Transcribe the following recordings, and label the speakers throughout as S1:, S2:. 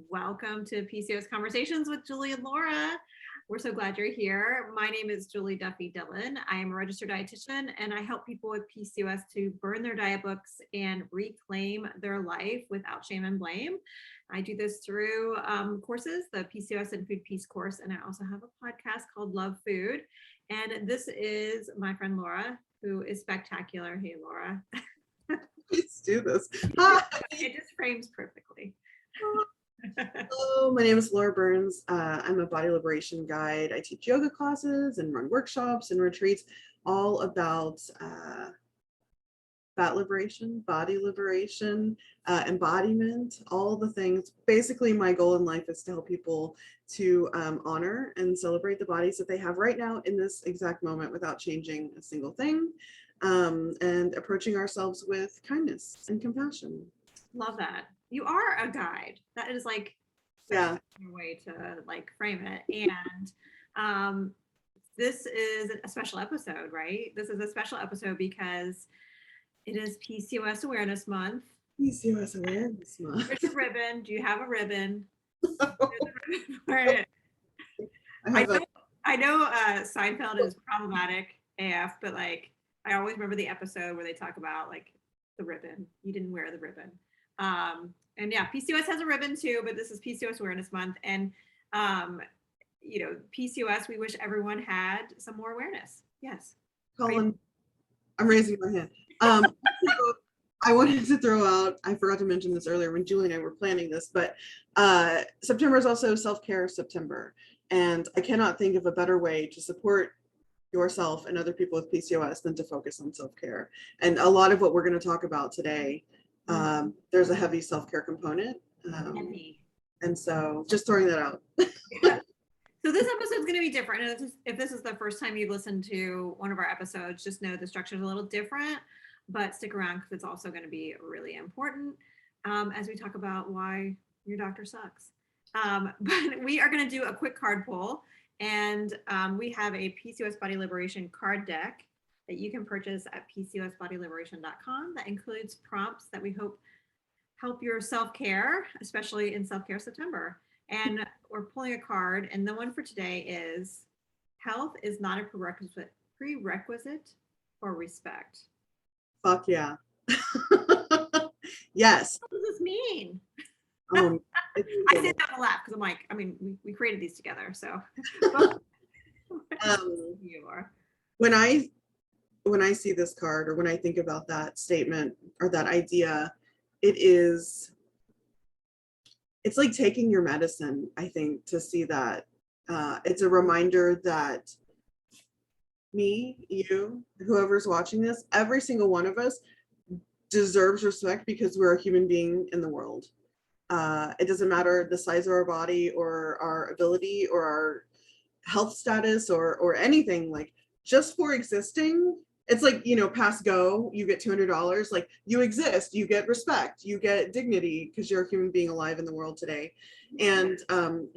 S1: Welcome to PCOS Conversations with Julie and Laura. We're so glad you're here. My name is Julie Duffy Dillon. I am a registered dietitian and I help people with PCOS to burn their diet books and reclaim their life without shame and blame. I do this through courses, the PCOS and Food Peace course, and I also have a podcast called Love Food. And this is my friend Laura, who is spectacular. Hey, Laura.
S2: Let's do this.
S1: It just frames perfectly.
S2: Hello, my name is Laura Burns. I'm a body liberation guide. I teach yoga classes and run workshops and retreats all about fat liberation, body liberation, embodiment, all the things. Basically, my goal in life is to help people to honor and celebrate the bodies that they have right now in this exact moment without changing a single thing, and approaching ourselves with kindness and compassion.
S1: Love that. You are a guide. That is like
S2: a
S1: way to like frame it. And this is a special episode, right? This is a special episode because it is PCOS Awareness Month.
S2: PCOS Awareness Month.
S1: There's a ribbon. Do you have a ribbon? I know Seinfeld is problematic AF, but like I always remember the episode where they talk about like the ribbon. You didn't wear the ribbon. And yeah, PCOS has a ribbon too, but this is PCOS Awareness Month. And, you know, PCOS, we wish everyone had some more awareness. Yes.
S2: Colin, I'm raising my hand. I wanted to throw out, I forgot to mention this earlier when Julie and I were planning this, but September is also Self-Care September. And I cannot think of a better way to support yourself and other people with PCOS than to focus on self-care. And a lot of what we're going to talk about today, there's a heavy self-care component. And so just throwing that out.
S1: Yeah. So this episode is going to be different. And if this is the first time you've listened to one of our episodes, just know the structure is a little different, but stick around because it's also going to be really important as we talk about why your doctor sucks. But we are going to do a quick card pull, and we have a PCOS Body Liberation card deck that you can purchase at PCOSBodyLiberation.com that includes prompts that we hope help your self-care, especially in Self-Care September. And we're pulling a card, and the one for today is health is not a prerequisite for respect.
S2: Fuck yeah. Yes.
S1: What does this mean?
S2: I
S1: say that a lot because I'm like, I mean, we created these together, so. You are.
S2: When I see this card, or when I think about that statement or that idea, it's like taking your medicine, I think, to see that. It's a reminder that me, you, whoever's watching this, every single one of us deserves respect because we're a human being in the world. It doesn't matter the size of our body or our ability or our health status or anything. Like, just for existing, it's like, you know, pass go, you get $200. Like, you exist, you get respect, you get dignity because you're a human being alive in the world today. And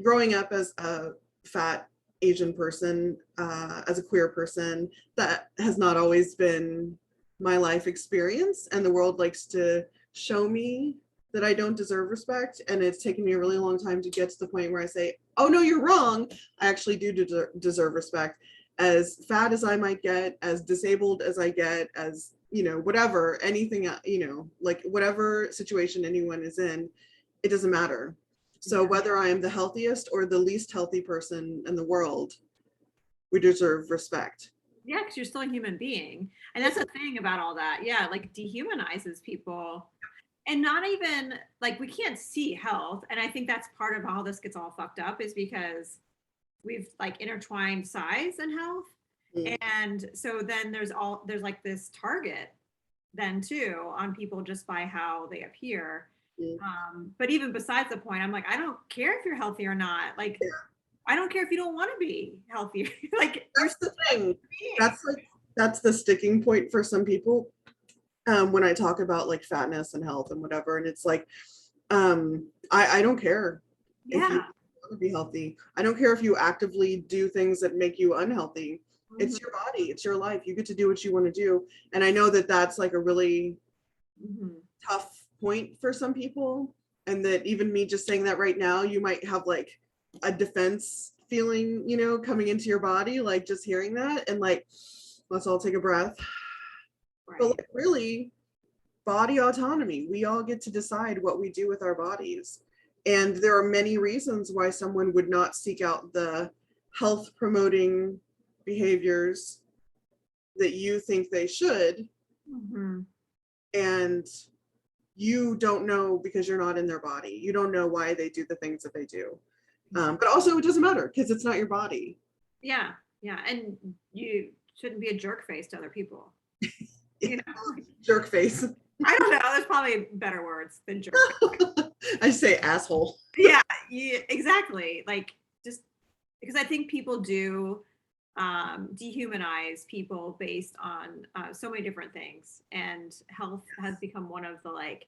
S2: growing up as a fat Asian person, as a queer person, that has not always been my life experience. And the world likes to show me that I don't deserve respect. And it's taken me a really long time to get to the point where I say, oh no, you're wrong. I actually do deserve respect. As fat as I might get, as disabled as I get, as, you know, whatever, anything, you know, like whatever situation anyone is in, it doesn't matter. So whether I am the healthiest or the least healthy person in the world, we deserve respect.
S1: Yeah, because you're still a human being. And that's the thing about all that. Yeah, like dehumanizes people. And not even, like, we can't see health. And I think that's part of how this gets all fucked up, is because we've like intertwined size and health. And so then there's like this target then too on people just by how they appear. But even besides the point, I'm like, I don't care if you're healthy or not. Like, I don't care if you don't want to be healthy. Like,
S2: that's the thing. That's the sticking point for some people. When I talk about like fatness and health and whatever, and it's like, I don't care if you want to be healthy. I don't care if you actively do things that make you unhealthy. It's your body, it's your life. You get to do what you want to do. And I know that that's like a really tough point for some people. and that even me just saying that right now, you might have like a defense feeling, you know, coming into your body, like just hearing that, and like, let's all take a breath.
S1: Right.
S2: But like, really, body autonomy. We all get to decide what we do with our bodies. And there are many reasons why someone would not seek out the health promoting behaviors that you think they should.
S1: Mm-hmm.
S2: And you don't know because you're not in their body. You don't know why they do the things that they do. But also, it doesn't matter because it's not your body.
S1: Yeah. Yeah. And you shouldn't be a jerk face to other people. You know?
S2: Jerk face.
S1: I don't know. There's probably better words than jerk.
S2: I say asshole.
S1: Yeah, exactly. Like, just because I think people do dehumanize people based on so many different things, and health has become one of the, like,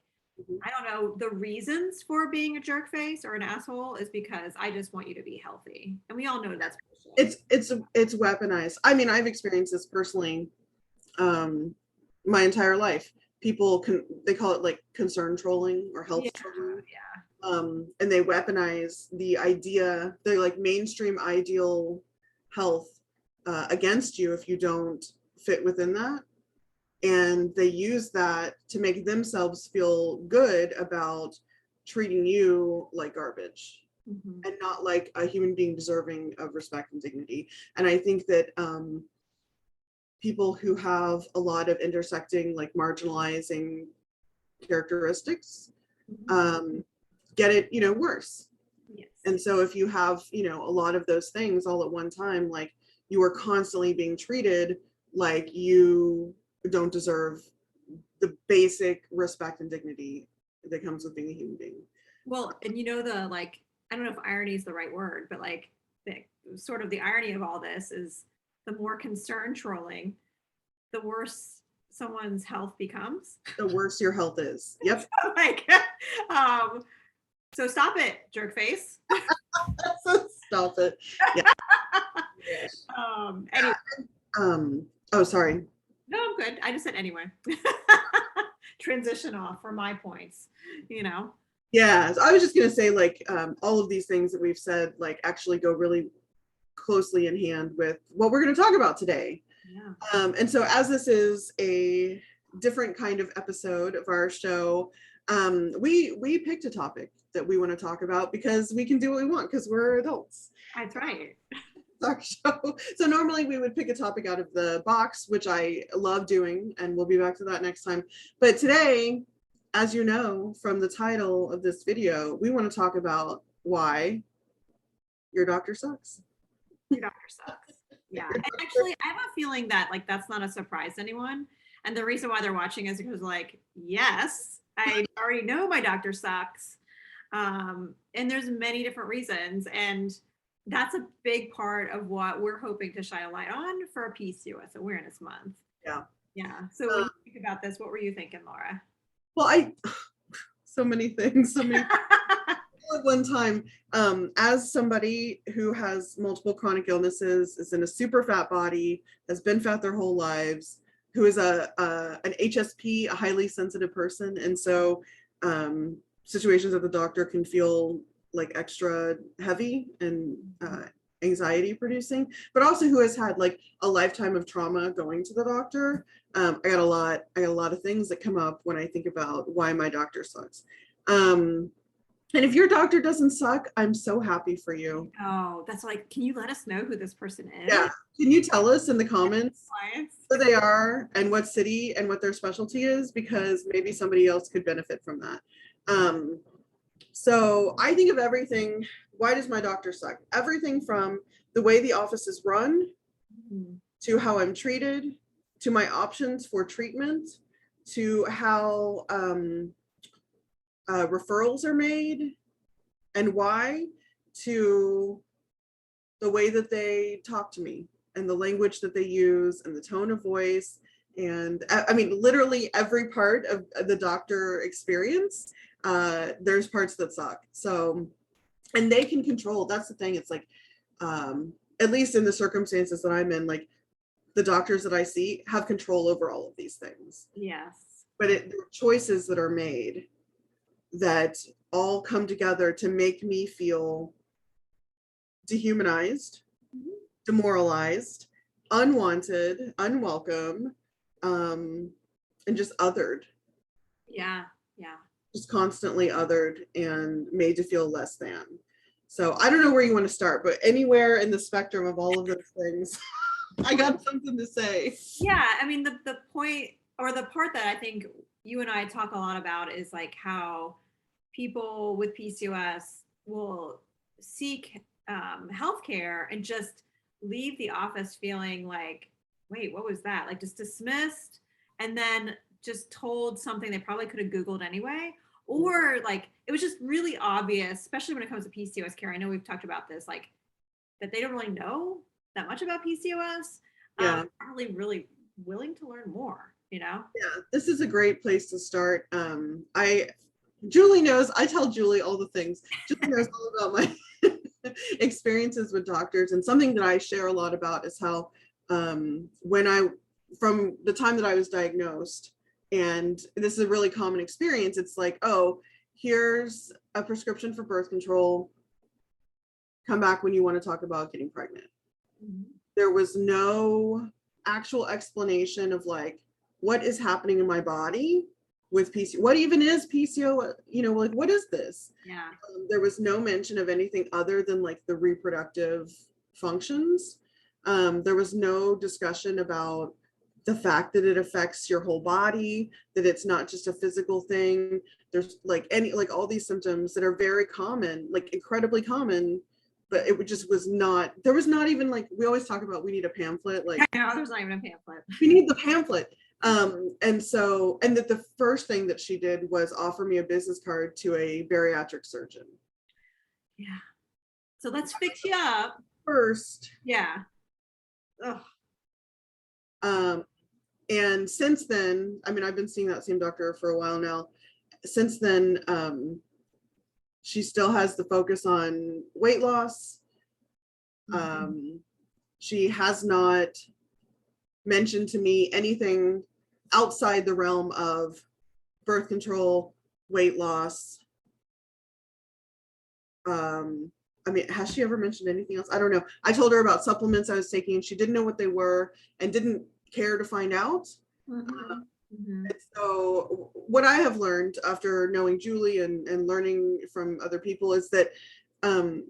S1: I don't know, the reasons for being a jerk face or an asshole is because I just want you to be healthy, and we all know that's bullshit.
S2: It's weaponized. I mean, I've experienced this personally my entire life. People they call it like concern trolling or health trolling.
S1: Yeah.
S2: And they weaponize the idea, the like mainstream ideal health against you if you don't fit within that. And they use that to make themselves feel good about treating you like garbage. Mm-hmm. And not like a human being deserving of respect and dignity. And I think that people who have a lot of intersecting, like marginalizing characteristics get it, you know, worse. Yes. And so if you have, you know, a lot of those things all at one time, like you are constantly being treated like you don't deserve the basic respect and dignity that comes with being a human being.
S1: Well, and you know, the, like, I don't know if irony is the right word, but like sort of the irony of all this is the more concern trolling, the worse someone's health becomes.
S2: The worse your health is. Yep.
S1: So, like, so stop it, jerk face.
S2: Stop it. Yeah.
S1: Anyway.
S2: Oh, sorry.
S1: No, I'm good. I just said anyway. Transition off for my points, you know.
S2: Yeah, so I was just gonna say, like, all of these things that we've said, like, actually go really closely in hand with what we're going to talk about today. Yeah. And so, as this is a different kind of episode of our show, we picked a topic that we want to talk about because we can do what we want because we're adults.
S1: That's right.
S2: Our show. So normally we would pick a topic out of the box, which I love doing, and we'll be back to that next time. But today, as you know from the title of this video, we want to talk about why your doctor sucks.
S1: Your doctor sucks. Yeah. And actually, I have a feeling that, like, that's not a surprise to anyone. And the reason why they're watching is because, like, yes, I already know my doctor sucks. And there's many different reasons. And that's a big part of what we're hoping to shine a light on for PCOS Awareness Month.
S2: Yeah.
S1: Yeah. So when you think about this, what were you thinking, Laura?
S2: Well, so many things, so many at one time, as somebody who has multiple chronic illnesses, is in a super fat body, has been fat their whole lives, who is an HSP, a highly sensitive person. And so situations at the doctor can feel like extra heavy and anxiety producing, but also who has had like a lifetime of trauma going to the doctor. I got a lot of things that come up when I think about why my doctor sucks. And if your doctor doesn't suck, I'm so happy for you.
S1: Oh, that's like, can you let us know who this person is?
S2: Yeah. Can you tell us in the comments who they are and what city and what their specialty is? Because maybe somebody else could benefit from that. So I think of everything. Why does my doctor suck? Everything from the way the office is run, to how I'm treated, to my options for treatment, to how referrals are made and why, to the way that they talk to me and the language that they use and the tone of voice. And I mean, literally every part of the doctor experience, there's parts that suck. So, and they can control, that's the thing. It's like, at least in the circumstances that I'm in, like the doctors that I see have control over all of these things.
S1: Yes.
S2: But there are choices that are made that all come together to make me feel dehumanized, demoralized, unwanted, unwelcome, and just othered.
S1: Yeah. Yeah.
S2: Just constantly othered and made to feel less than. So I don't know where you want to start, but anywhere in the spectrum of all of those things, I got something to say.
S1: Yeah. I mean, the point, or the part that I think you and I talk a lot about is like how people with PCOS will seek healthcare and just leave the office feeling like, wait, what was that? Like just dismissed, and then just told something they probably could have Googled anyway. Or like it was just really obvious, especially when it comes to PCOS care. I know we've talked about this, like that they don't really know that much about PCOS.
S2: Yeah.
S1: Aren't really willing to learn more, you know?
S2: Yeah, this is a great place to start. Julie knows, I tell Julie all the things. Julie knows all about my experiences with doctors, and something that I share a lot about is how from the time that I was diagnosed, and this is a really common experience, it's like, oh, here's a prescription for birth control. Come back when you want to talk about getting pregnant. Mm-hmm. There was no actual explanation of like, what is happening in my body with PCOS? What even is PCOS? You know, like, what is this?
S1: Yeah.
S2: There was no mention of anything other than like the reproductive functions. There was no discussion about the fact that it affects your whole body, that it's not just a physical thing. There's like all these symptoms that are very common, like incredibly common, but it just was not, there was not even like, we always talk about, we need a pamphlet. Like,
S1: no, there's not even a pamphlet.
S2: We need the pamphlet. And that the first thing that she did was offer me a business card to a bariatric surgeon.
S1: Yeah. So let's fix you up.
S2: First.
S1: Yeah.
S2: Ugh. And since then, I mean, I've been seeing that same doctor for a while now. Since then, she still has the focus on weight loss. She has not mentioned to me anything outside the realm of birth control, weight loss. I mean, has she ever mentioned anything else? I don't know. I told her about supplements I was taking, and she didn't know what they were and didn't care to find out. And so what I have learned after knowing Julie and learning from other people is that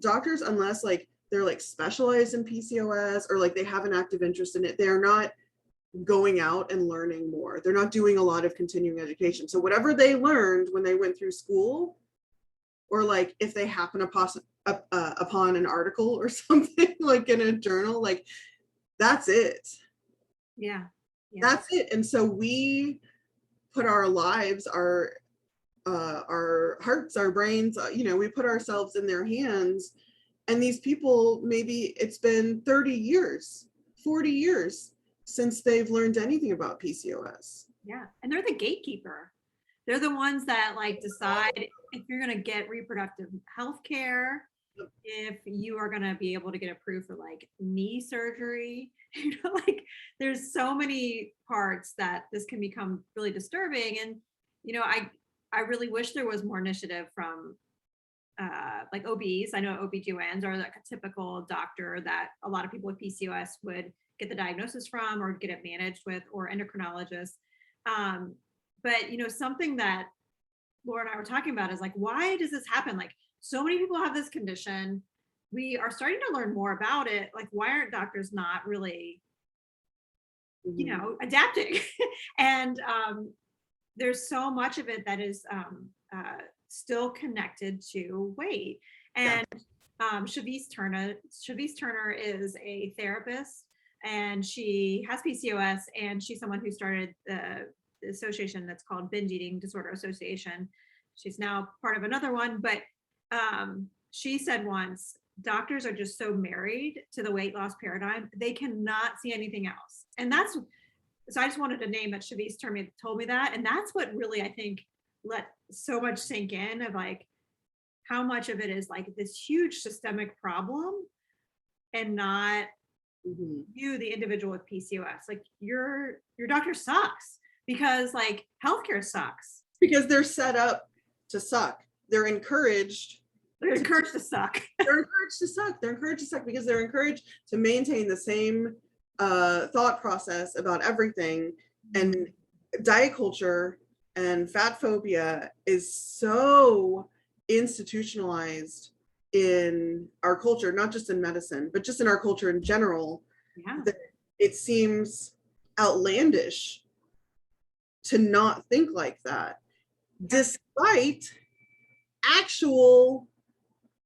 S2: doctors, unless like they're like specialized in PCOS or like they have an active interest in it, they're not going out and learning more. They're not doing a lot of continuing education. So whatever they learned when they went through school, or like if they happen upon an article or something like in a journal, like that's it.
S1: Yeah.
S2: That's it. And so we put our lives, our hearts, our brains, you know, we put ourselves in their hands. And these people, maybe it's been 30 years, 40 years since they've learned anything about PCOS.
S1: Yeah. And they're the gatekeeper. They're the ones that like decide if you're going to get reproductive health care, if you are going to be able to get approved for like knee surgery. You know, like there's so many parts that this can become really disturbing. And, you know, I really wish there was more initiative from like OBs. I know OB-GYNs are like a typical doctor that a lot of people with PCOS would get the diagnosis from or get it managed with, or endocrinologists. But, you know, something that Laura and I were talking about is like, why does this happen? Like so many people have this condition. We are starting to learn more about it. Like, why aren't doctors not really, you know, adapting? And there's so much of it that is still connected to weight. And Shavise Turner is a therapist, and she has PCOS, and she's someone who started the association that's called Binge Eating Disorder Association. She's now part of another one, but she said once, doctors are just so married to the weight loss paradigm, they cannot see anything else. And so I just wanted to name that Shavise told me that. And that's what really, I think, let so much sink in of like how much of it is like this huge systemic problem and not you, the individual with PCOS. Like your doctor sucks because like healthcare sucks.
S2: Because they're set up to suck. they're encouraged.
S1: They're encouraged to suck.
S2: They're encouraged to suck. They're encouraged to suck because they're encouraged to maintain the same thought process about everything. And diet culture and fat phobia is so institutionalized in our culture, not just in medicine, but just in our culture in general,
S1: Yeah.
S2: that it seems outlandish to not think like that, despite actual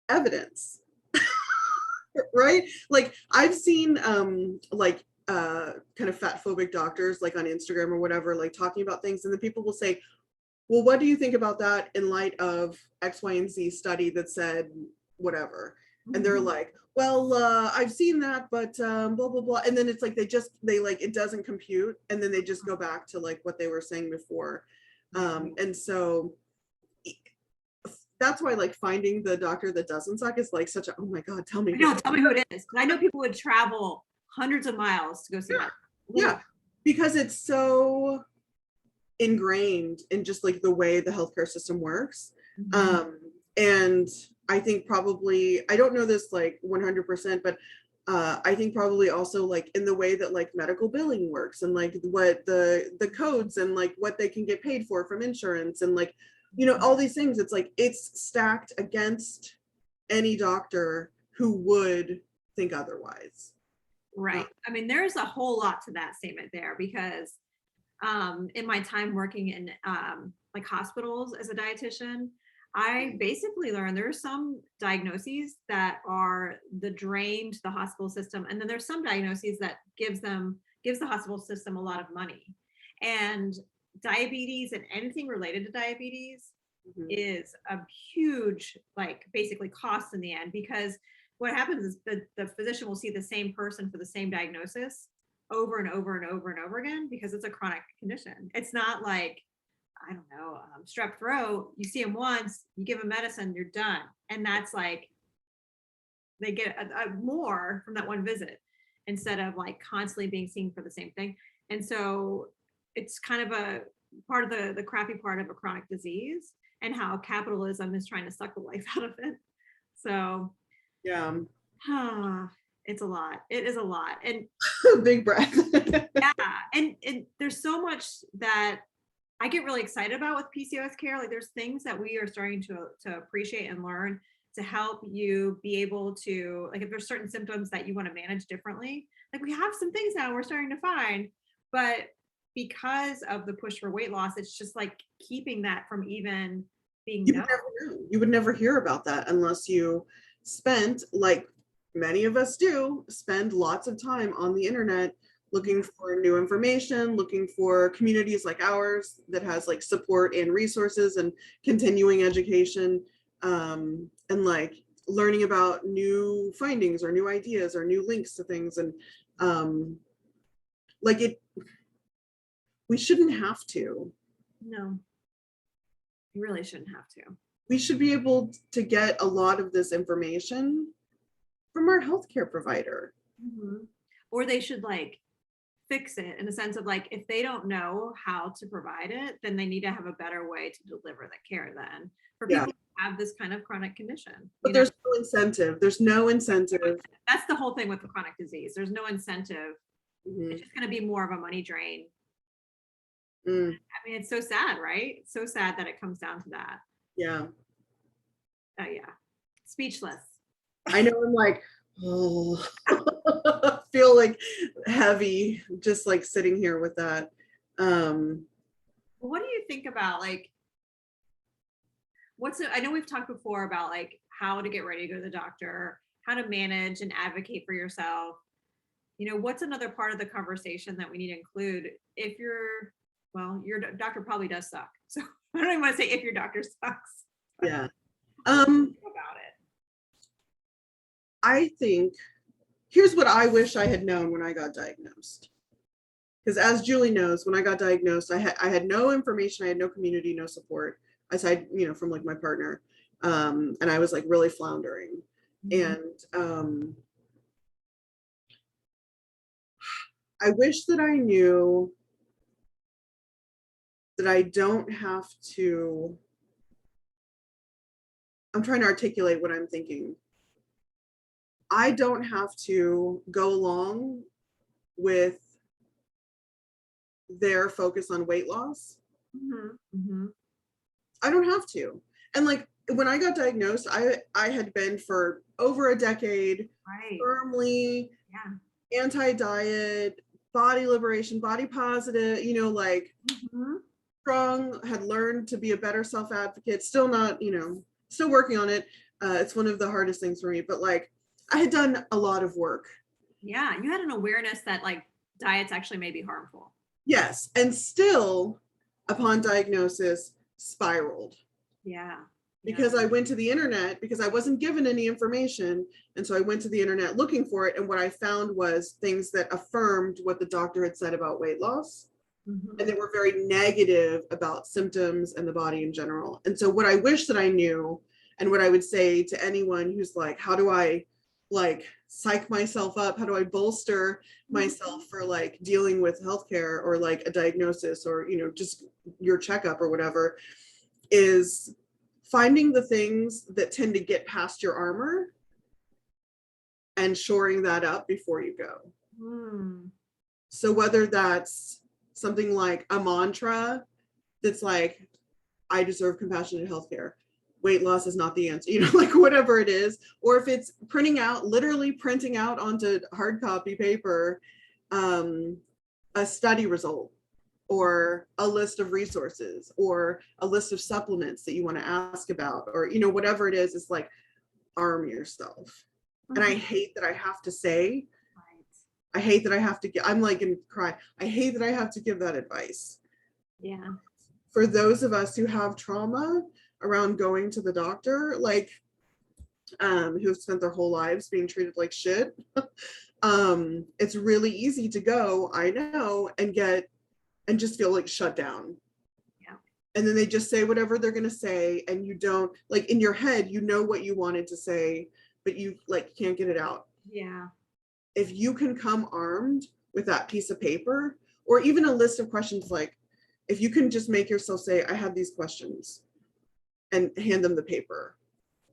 S2: evidence. Right? Like I've seen kind of fat phobic doctors like on Instagram or whatever, like talking about things, and the people will say, well, what do you think about that in light of X, Y, and Z study that said whatever? And they're like, well, I've seen that, but blah, blah, blah. And then it's like, they like, it doesn't compute. And then they just go back to like what they were saying before. And so that's why like finding the doctor that doesn't suck is like such a, oh my God, tell me.
S1: No, tell me who it is. Because I know people would travel hundreds of miles to go see that.
S2: Yeah, because it's so ingrained in just like the way the healthcare system works. And I think probably, I don't know this like 100%, but I think probably also like in the way that like medical billing works and like what the codes and like what they can get paid for from insurance and like, you know, all these things, it's like it's stacked against any doctor who would think otherwise.
S1: Right. I mean, there's a whole lot to that statement there because in my time working in like hospitals as a dietitian, I basically learned there are some diagnoses that are the drain to the hospital system, and then there's some diagnoses that gives the hospital system a lot of money. And diabetes and anything related to diabetes is a huge, like basically cost in the end, because what happens is the physician will see the same person for the same diagnosis over and over and over and over again because it's a chronic condition. It's not like, I don't know, strep throat. You see them once, you give them medicine, you're done. And that's like, they get more from that one visit instead of like constantly being seen for the same thing. And so it's kind of a part of the crappy part of a chronic disease and how capitalism is trying to suck the life out of it. So
S2: yeah,
S1: it's a lot. It is a lot. And
S2: big breath.
S1: yeah, and there's so much that I get really excited about with PCOS care. Like there's things that we are starting to appreciate and learn to help you be able to, like if there's certain symptoms that you want to manage differently, like we have some things now we're starting to find, but because of the push for weight loss, it's just like keeping that from even being known.
S2: You would never hear about that unless you spent, like many of us do, spend lots of time on the internet looking for new information, looking for communities like ours that has like support and resources and continuing education, and like learning about new findings or new ideas or new links to things. And like we shouldn't have to.
S1: No, you really shouldn't have to.
S2: We should be able to get a lot of this information from our healthcare provider.
S1: Or they should like fix it in the sense of like, if they don't know how to provide it, then they need to have a better way to deliver that care then for people who have this kind of chronic condition.
S2: But there's no incentive. There's no incentive.
S1: That's the whole thing with the chronic disease. There's no incentive. It's just going to be more of a money drain. I mean, it's so sad, right? It's so sad that it comes down to that.
S2: Yeah.
S1: Oh yeah. Speechless.
S2: I know, I'm like, oh, feel like heavy just like sitting here with that.
S1: What do you think about like, I know we've talked before about like how to get ready to go to the doctor, how to manage and advocate for yourself. You know, what's another part of the conversation that we need to include if your doctor probably does suck. So I don't even want to say if your doctor sucks.
S2: Yeah.
S1: About it.
S2: I think here's what I wish I had known when I got diagnosed. Because as Julie knows, when I got diagnosed, I had no information, I had no community, no support, aside, you know, from like my partner. And I was like really floundering. And I wish that I knew that I don't have to I'm trying to articulate what I'm thinking. I don't have to go along with their focus on weight loss. I don't have to. And like when I got diagnosed, I had been for over a decade
S1: Right.
S2: firmly
S1: Yeah.
S2: anti-diet, body liberation, body positive, you know, like strong, had learned to be a better self-advocate, still not, you know, still working on it. It's one of the hardest things for me, but like I had done a lot of work.
S1: Yeah. You had an awareness that like diets actually may be harmful.
S2: Yes. And still, upon diagnosis, spiraled.
S1: Yeah.
S2: Because I went to the internet because I wasn't given any information. And so I went to the internet looking for it. And what I found was things that affirmed what the doctor had said about weight loss. And they were very negative about symptoms and the body in general. And so what I wish that I knew, and what I would say to anyone who's like, how do I like psych myself up? How do I bolster myself for like dealing with healthcare or like a diagnosis or, you know, just your checkup or whatever, is finding the things that tend to get past your armor and shoring that up before you go. So whether that's something like a mantra that's like, I deserve compassionate healthcare, weight loss is not the answer, you know, like whatever it is, or if it's literally printing out onto hard copy paper, a study result or a list of resources or a list of supplements that you want to ask about, or, you know, whatever it is like, arm yourself. And I hate that I have to say, I hate that I have to get, I'm like gonna cry. I hate that I have to give that advice.
S1: Yeah.
S2: For those of us who have trauma around going to the doctor, like, who've spent their whole lives being treated like shit, it's really easy to go, I know, and just feel like shut down.
S1: Yeah.
S2: And then they just say whatever they're going to say. And you don't, like, in your head, you know what you wanted to say, but you like can't get it out.
S1: Yeah.
S2: If you can come armed with that piece of paper, or even a list of questions, like if you can just make yourself say, I have these questions, and hand them the paper,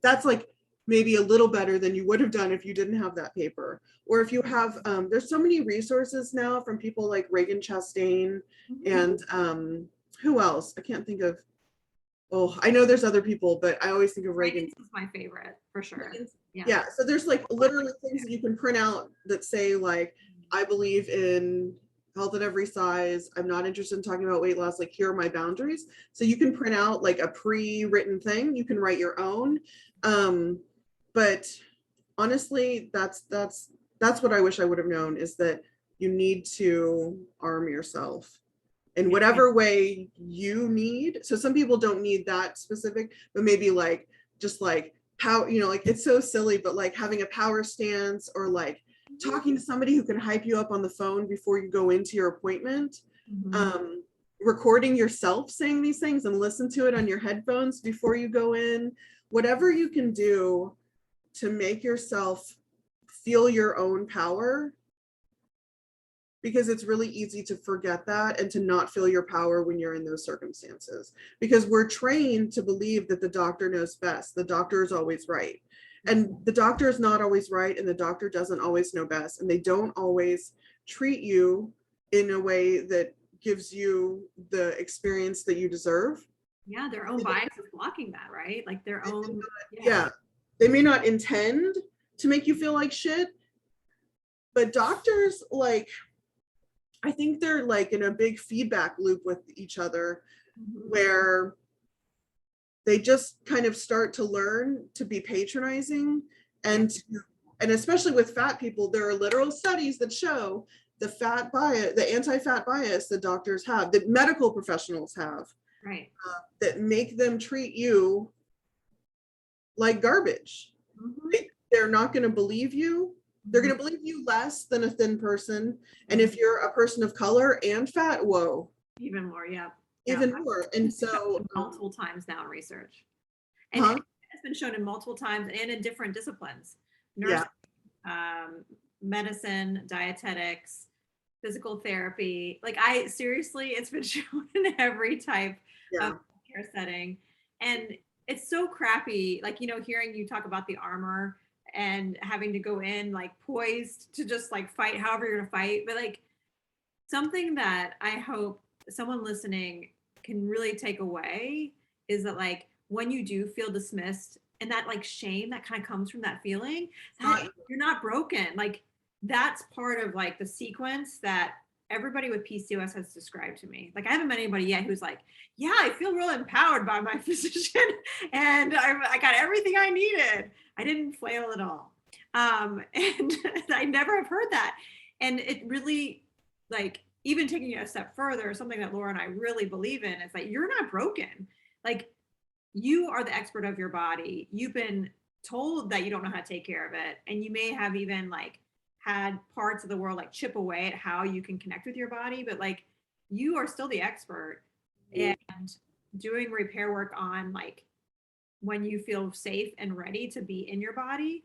S2: that's like maybe a little better than you would have done if you didn't have that paper. Or if you have, there's so many resources now from people like Reagan Chastain and who else? I can't think of, oh, I know there's other people, but I always think of Reagan.
S1: Reagan's is my favorite for sure.
S2: Yeah. So there's like literally things that you can print out that say like, I believe in health at every size. I'm not interested in talking about weight loss. Like, here are my boundaries. So you can print out like a pre-written thing. You can write your own. But honestly, that's what I wish I would have known, is that you need to arm yourself in whatever way you need. So some people don't need that specific, but maybe like just like how, you know, like it's so silly, but like having a power stance, or like talking to somebody who can hype you up on the phone before you go into your appointment, recording yourself saying these things and listen to it on your headphones before you go in, whatever you can do to make yourself feel your own power, because it's really easy to forget that and to not feel your power when you're in those circumstances, because we're trained to believe that the doctor knows best. The doctor is always right. And the doctor is not always right, and the doctor doesn't always know best, and they don't always treat you in a way that gives you the experience that you deserve.
S1: Yeah, their own bias is blocking that, right? Like their own.
S2: Yeah, they may not intend to make you feel like shit, but doctors, like, I think they're like in a big feedback loop with each other, where they just kind of start to learn to be patronizing, and especially with fat people, there are literal studies that show the fat bias, the anti-fat bias that doctors have, that medical professionals have,
S1: right,
S2: that make them treat you like garbage. They're not going to believe you. They're going to believe you less than a thin person. And if you're a person of color and fat, whoa.
S1: Even more,
S2: even more. And so
S1: multiple times now in research. And it's been shown in multiple times and in different disciplines. Nursing, medicine, dietetics, physical therapy. Like, seriously, it's been shown in every type of care setting. And it's so crappy. Like, hearing you talk about the armor and having to go in like poised to just like fight however you're gonna fight. But like something that I hope someone listening can really take away is that like when you do feel dismissed and that like shame that kind of comes from that feeling, that you're not broken. Like that's part of like the sequence that everybody with PCOS has described to me. Like I haven't met anybody yet who's like, yeah, I feel real empowered by my physician and I got everything I needed. I didn't flail at all. And I never have heard that. And it really, like, even taking it a step further, something that Laura and I really believe in is that you're not broken. Like you are the expert of your body. You've been told that you don't know how to take care of it. And you may have even like had parts of the world like chip away at how you can connect with your body, but like you are still the expert. And doing repair work on like when you feel safe and ready to be in your body,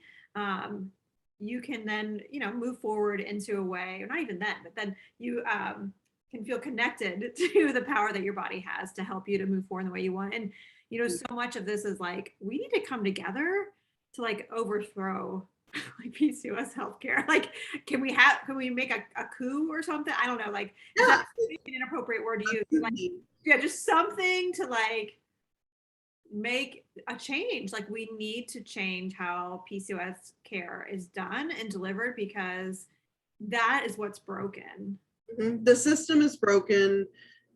S1: you can then move forward into a way, or not even then, but then you can feel connected to the power that your body has to help you to move forward in the way you want. And so much of this is like we need to come together to like overthrow like PCOS healthcare. Like can we make a coup or something? I don't know, like is that an inappropriate word to use? Like, yeah, just something to like make a change. Like we need to change how PCOS care is done and delivered, because that is what's broken.
S2: The system is broken.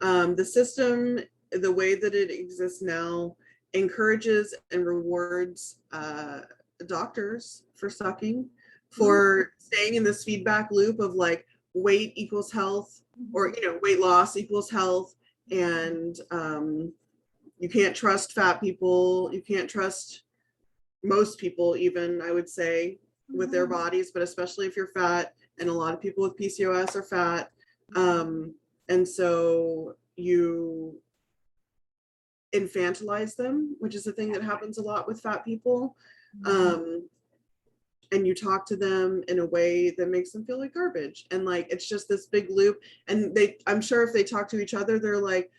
S2: The system, the way that it exists now, encourages and rewards doctors for sucking, for staying in this feedback loop of like weight equals health, or weight loss equals health. And you can't trust fat people. You can't trust most people, even, I would say, with their bodies, but especially if you're fat. And a lot of people with PCOS are fat. And so you infantilize them, which is a thing that happens a lot with fat people. And you talk to them in a way that makes them feel like garbage. And like, it's just this big loop. And I'm sure if they talk to each other, they're like,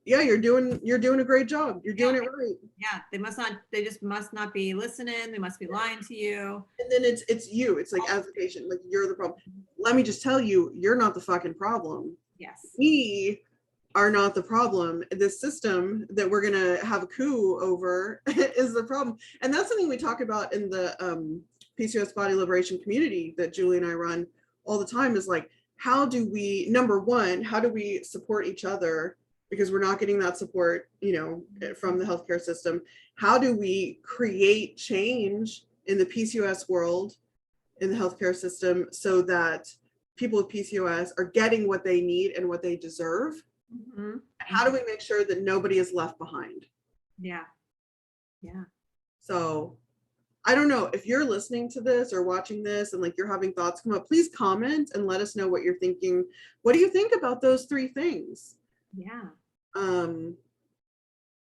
S2: yeah, you're doing a great job. You're doing it right.
S1: Yeah, they just must not be listening. They must be lying to you.
S2: And then it's you. It's like, as a patient, like you're the problem. Let me just tell you, you're not the fucking problem.
S1: Yes.
S2: We are not the problem. This system that we're gonna have a coup over is the problem. And that's something we talk about in the PCOS Body Liberation community that Julie and I run all the time, is like, number one, how do we support each other? Because we're not getting that support, from the healthcare system. How do we create change in the PCOS world, in the healthcare system, so that people with PCOS are getting what they need and what they deserve? How do we make sure that nobody is left behind?
S1: Yeah.
S2: So I don't know if you're listening to this or watching this and like you're having thoughts come up, please comment and let us know what you're thinking. What do you think about those three things?
S1: Yeah.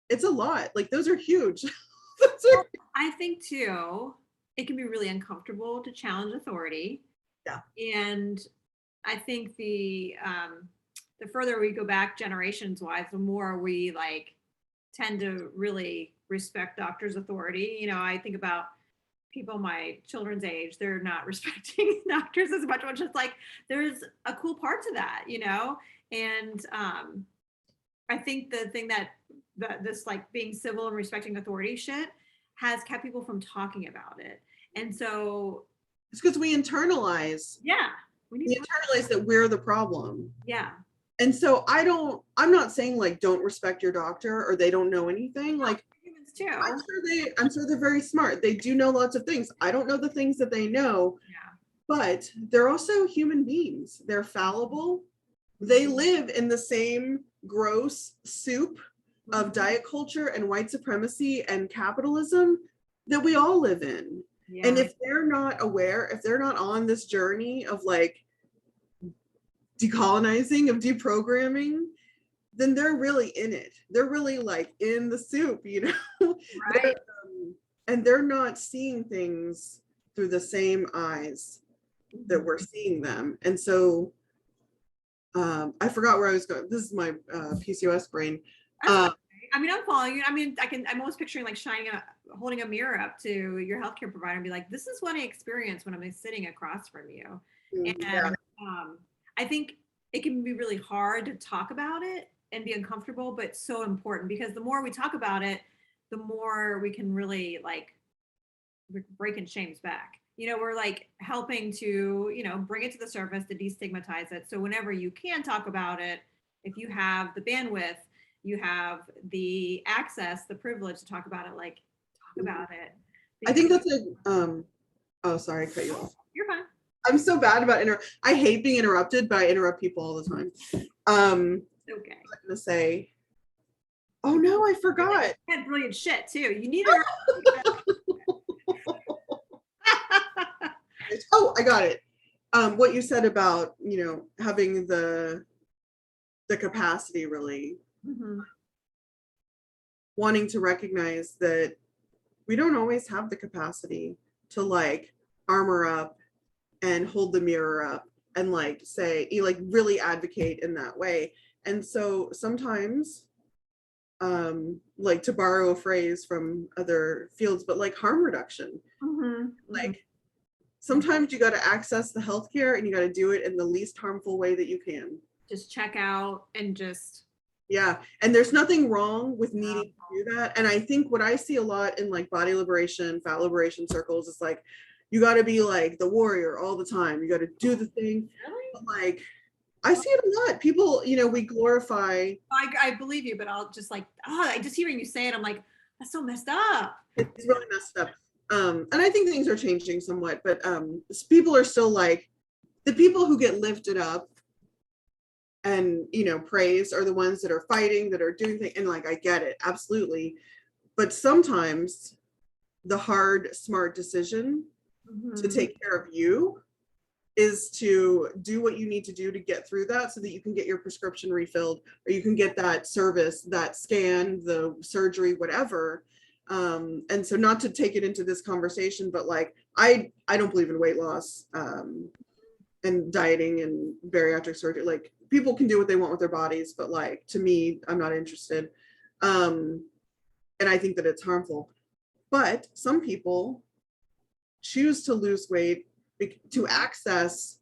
S2: It's a lot. Like those are huge.
S1: I think too, it can be really uncomfortable to challenge authority.
S2: Yeah.
S1: And I think the further we go back generations wise, the more we like tend to really respect doctors' authority. I think about people my children's age, they're not respecting doctors as much, which is like, there's a cool part to that, and I think the thing that this like being civil and respecting authority shit has kept people from talking about it. And so
S2: it's because we internalize.
S1: Yeah.
S2: We internalize that we're the problem.
S1: Yeah.
S2: And so I'm not saying like don't respect your doctor or they don't know anything. Like
S1: humans too.
S2: I'm sure they're very smart. They do know lots of things. I don't know the things that they know.
S1: Yeah.
S2: But they're also human beings. They're fallible. They live in the same gross soup of diet culture and white supremacy and capitalism that we all live in. Yeah. And if they're not aware, if they're not on this journey of like decolonizing, of deprogramming, then they're really in it. They're really like in the soup,
S1: Right.
S2: And they're not seeing things through the same eyes that we're seeing them. And so I forgot where I was going. This is my PCOS brain.
S1: I I mean, I'm following you. I mean, I'm almost picturing like holding a mirror up to your healthcare provider and be like, this is what I experience when I'm sitting across from you.
S2: Yeah.
S1: And I think it can be really hard to talk about it and be uncomfortable, but so important, because the more we talk about it, the more we can really like breaking shames back. We're like helping to, bring it to the surface, to destigmatize it. So whenever you can talk about it, if you have the bandwidth, you have the access, the privilege to talk about it, like talk about it.
S2: I think that's oh, sorry, I cut you off.
S1: You're fine.
S2: I'm so bad about I hate being interrupted, but I interrupt people all the time.
S1: Okay.
S2: I'm gonna say, oh no, I forgot.
S1: You had brilliant shit too. You need to.
S2: Oh, I got it. What you said about, having the capacity, really wanting to recognize that we don't always have the capacity to like armor up and hold the mirror up and like say, like really advocate in that way. And so sometimes, like to borrow a phrase from other fields, but like harm reduction, like sometimes you got to access the healthcare and you got to do it in the least harmful way that you can.
S1: Just check out and just.
S2: Yeah. And there's nothing wrong with needing to do that. And I think what I see a lot in like body liberation, fat liberation circles is like, you got to be like the warrior all the time. You got to do the thing.
S1: Really?
S2: But like, I see it a lot. People, we glorify.
S1: I believe you, but I'll just like, I just hearing you say it, I'm like, that's so messed up.
S2: It's really messed up. And I think things are changing somewhat, but people are still like, the people who get lifted up and praised are the ones that are fighting, that are doing things, and like I get it, absolutely. But sometimes the hard, smart decision to take care of you is to do what you need to do to get through that so that you can get your prescription refilled, or you can get that service, that scan, the surgery, whatever. And so not to take it into this conversation, but like I don't believe in weight loss and dieting and bariatric surgery. Like people can do what they want with their bodies, but like to me, I'm not interested. And I think that it's harmful. But some people choose to lose weight to access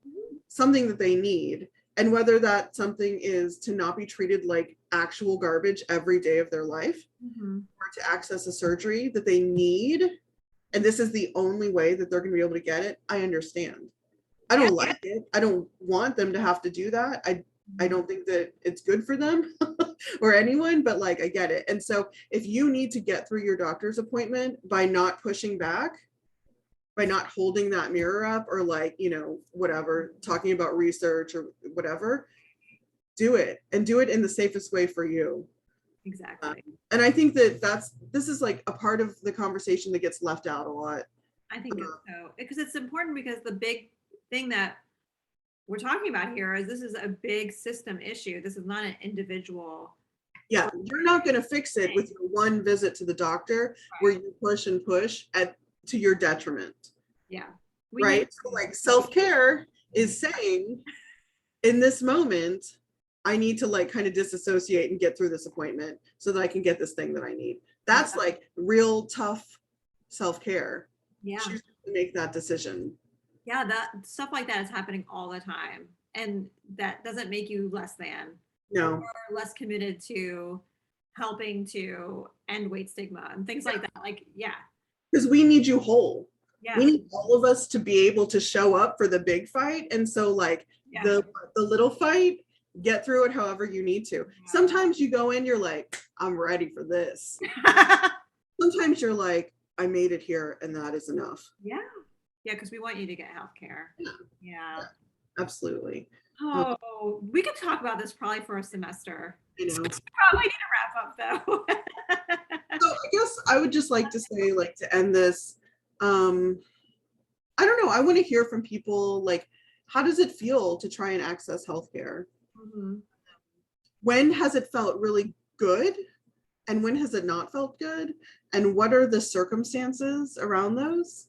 S2: something that they need. And whether that something is to not be treated like actual garbage every day of their life, or to access a surgery that they need, and this is the only way that they're going to be able to get it, I understand. I don't like it. I don't want them to have to do that. I don't think that it's good for them or anyone, but like I get it. And so if you need to get through your doctor's appointment by not pushing back, by not holding that mirror up, or like, whatever, talking about research or whatever, do it, and do it in the safest way for you.
S1: Exactly.
S2: And I think that this is like a part of the conversation that gets left out a lot.
S1: I think so, because it's important, because the big thing that we're talking about here is this is a big system issue. This is not an individual.
S2: Yeah, you're not going to fix it with your one visit to the doctor where you push and push to your detriment.
S1: Yeah.
S2: Right. So like self-care is saying, in this moment, I need to like kind of disassociate and get through this appointment so that I can get this thing that I need. That's like real tough self-care.
S1: Yeah.
S2: Choose to make that decision.
S1: Yeah, that stuff like that is happening all the time. And that doesn't make you less than.
S2: No.
S1: Or less committed to helping to end weight stigma and things like that. Like, yeah.
S2: Because we need you whole.
S1: Yeah.
S2: We need all of us to be able to show up for the big fight. And so like the little fight, get through it however you need to. Sometimes you go in, you're like, I'm ready for this. Sometimes you're like, I made it here and that is enough.
S1: Yeah. Yeah, because we want you to get healthcare. Yeah.
S2: Absolutely.
S1: Oh, we could talk about this probably for a semester.
S2: We
S1: probably need to wrap up though.
S2: So I guess I would just like to say, like, to end this, I don't know, I want to hear from people, like, how does it feel to try and access healthcare? When has it felt really good? And when has it not felt good? And what are the circumstances around those?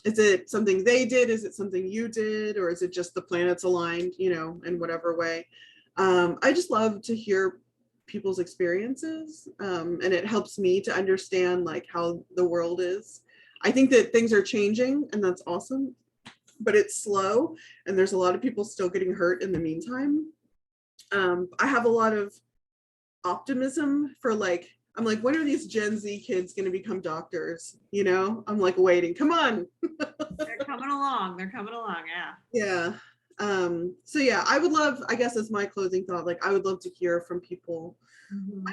S2: Is it something they did? Is it something you did? Or is it just the planets aligned, in whatever way? I just love to hear people's experiences, and it helps me to understand like how the world is. I think that things are changing, and that's awesome, but it's slow, and there's a lot of people still getting hurt in the meantime. I have a lot of optimism for like, I'm like, when are these Gen Z kids going to become doctors? You know, I'm like waiting. Come on.
S1: They're coming along. They're coming along. Yeah.
S2: Yeah. So yeah, I would love, I guess as my closing thought, like I would love to hear from people.
S1: Mhm.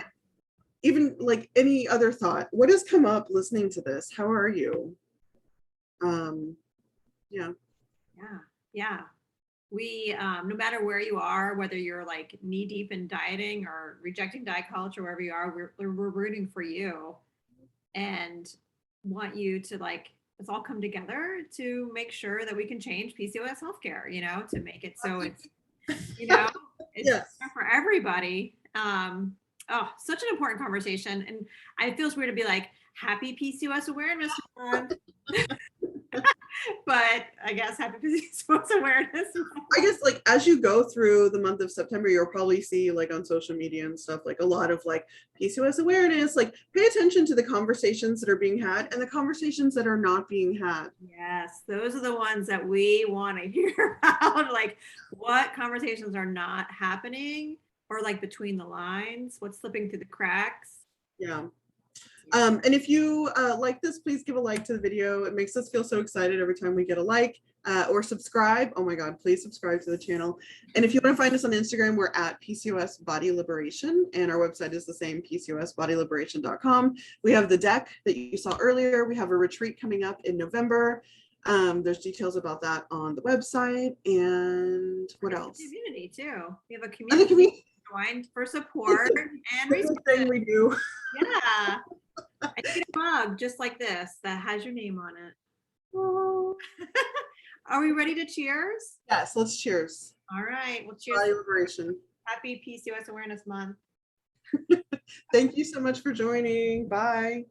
S2: Even like any other thought. What has come up listening to this? How are you? Yeah.
S1: Yeah. Yeah. We, no matter where you are, whether you're like knee deep in dieting or rejecting diet culture, wherever you are, we're rooting for you and want you to like, let's all come together to make sure that we can change PCOS healthcare, you know, to make it so it's, you know, it's
S2: Yes.
S1: fair for everybody. Oh, such an important conversation. And it feels weird to be like, happy PCOS awareness month. But I guess happy PCOS awareness month.
S2: I guess like as you go through the month of September, you'll probably see like on social media and stuff, like a lot of like PCOS awareness, like pay attention to the conversations that are being had and the conversations that are not being had.
S1: Yes, those are the ones that we want to hear about. Like what conversations are not happening or like between the lines, what's slipping through the cracks.
S2: Yeah. And if you like this, please give a like to the video. It makes us feel so excited every time we get a like, or subscribe. Oh my God, please subscribe to the channel. And if you want to find us on Instagram, we're at PCOS Body Liberation, and our website is the same, PCOSBodyLiberation.com. We have the deck that you saw earlier. We have a retreat coming up in November. There's details about that on the website. And what else?
S1: Community too. We have a
S2: And the
S1: community
S2: community
S1: joined for support and resources.
S2: thing we do.
S1: Yeah. I get a mug just like this that has your name on it.
S2: Oh.
S1: Are we ready to cheers?
S2: Yes, let's cheers.
S1: All right. Well, cheers.
S2: Body Liberation.
S1: Happy PCOS Awareness Month.
S2: Thank you so much for joining. Bye.